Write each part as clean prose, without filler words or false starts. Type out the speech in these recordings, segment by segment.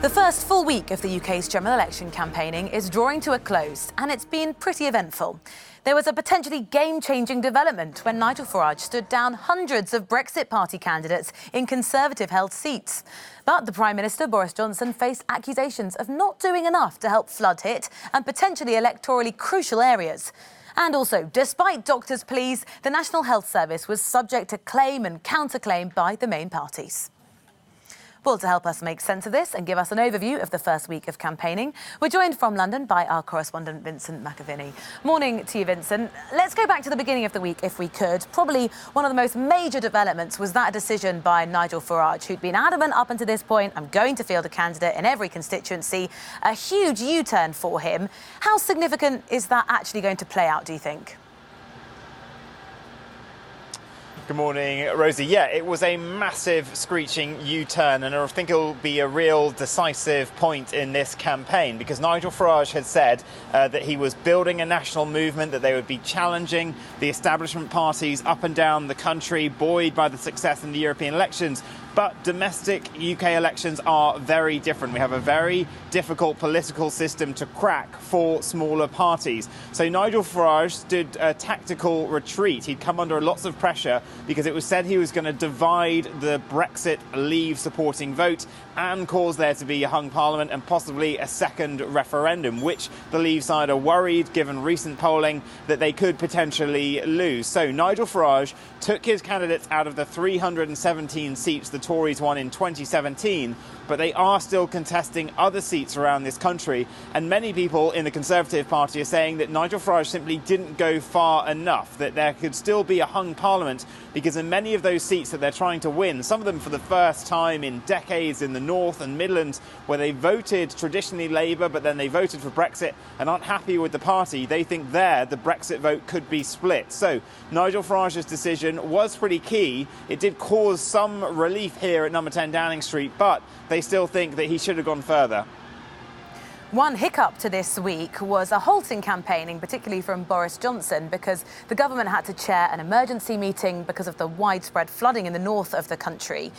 The first full week of the UK's general election campaigning is drawing to a close, and it's been pretty eventful. There was a potentially game-changing development when Nigel Farage stood down hundreds of Brexit Party candidates in Conservative-held seats. But the Prime Minister, Boris Johnson, faced accusations of not doing enough to help flood-hit and potentially electorally crucial areas. And also, despite doctors' pleas, the National Health Service was subject to claim and counterclaim by the main parties. Well, to help us make sense of this and give us an overview of the first week of campaigning, we're joined from London by our correspondent Vincent McAviney. Morning to you, Vincent. Let's go back to the beginning of the week, if we could. Probably one of the most major developments was that decision by Nigel Farage, who'd been adamant up until this point, I'm going to field a candidate in every constituency. A huge U-turn for him. How significant is that actually going to play out, do you think? Good morning, Rosie. Yeah, it was a massive screeching U-turn, and I think it will be a real decisive point in this campaign, because Nigel Farage had said that he was building a national movement, that they would be challenging the establishment parties up and down the country, buoyed by the success in the European elections. But domestic UK elections are very different. We have a very difficult political system to crack for smaller parties. So Nigel Farage did a tactical retreat. He'd come under lots of pressure because it was said he was going to divide the Brexit Leave supporting vote and cause there to be a hung parliament and possibly a second referendum, which the Leave side are worried, given recent polling, that they could potentially lose. So Nigel Farage took his candidates out of the 317 seats the Tories won in 2017, but they are still contesting other seats around this country. And many people in the Conservative Party are saying that Nigel Farage simply didn't go far enough, that there could still be a hung parliament, because in many of those seats that they're trying to win, some of them for the first time in decades in the North and Midlands, where they voted traditionally Labour, but then they voted for Brexit and aren't happy with the party, they think there the Brexit vote could be split. So Nigel Farage's decision was pretty key. It did cause some relief here at number 10 Downing Street, but they still think that he should have gone further. One hiccup to this week was a halt in campaigning, particularly from Boris Johnson, because the government had to chair an emergency meeting because of the widespread flooding in the north of the country.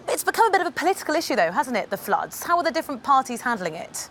It's become a bit of a political issue, though, hasn't it, the floods? How are the different parties handling it?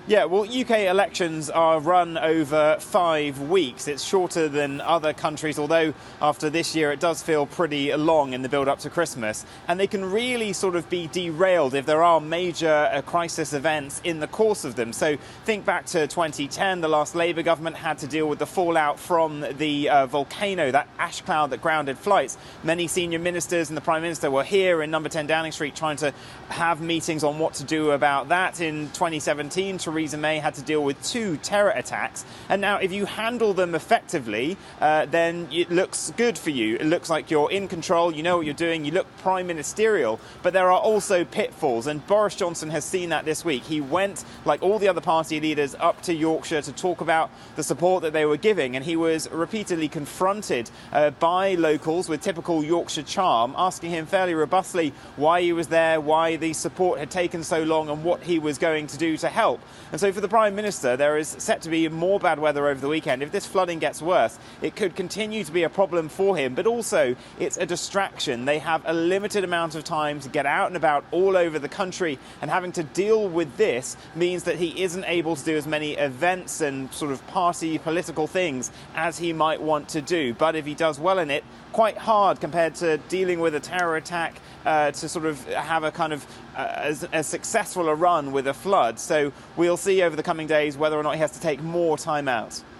Yeah, well, UK elections are run over 5 weeks. It's shorter than other countries, although after this year it does feel pretty long in the build-up to Christmas. And they can really sort of be derailed if there are major crisis events in the course of them. So think back to 2010, the last Labour government had to deal with the fallout from the volcano, that ash cloud that grounded flights. Many senior ministers and the Prime Minister were here in number 10 Downing Street trying to have meetings on what to do about that. In 2017, Theresa May had to deal with 2 terror attacks, and now if you handle them effectively, then it looks good for you. It looks like you're in control, you know what you're doing, you look prime ministerial, but there are also pitfalls, and Boris Johnson has seen that this week. He went, like all the other party leaders, up to Yorkshire to talk about the support that they were giving, and he was repeatedly confronted by locals with typical Yorkshire charm, asking him fairly robustly why he was there, why the support had taken so long, and what he was going to do to help. And so for the Prime Minister, there is set to be more bad weather over the weekend. If this flooding gets worse, it could continue to be a problem for him, but also it's a distraction. They have a limited amount of time to get out and about all over the country, and having to deal with this means that he isn't able to do as many events and sort of party political things as he might want to do. But if he does well in it, quite hard compared to dealing with a terror attack, to sort of have a kind of as successful a run with a flood. So we'll see over the coming days whether or not he has to take more time out.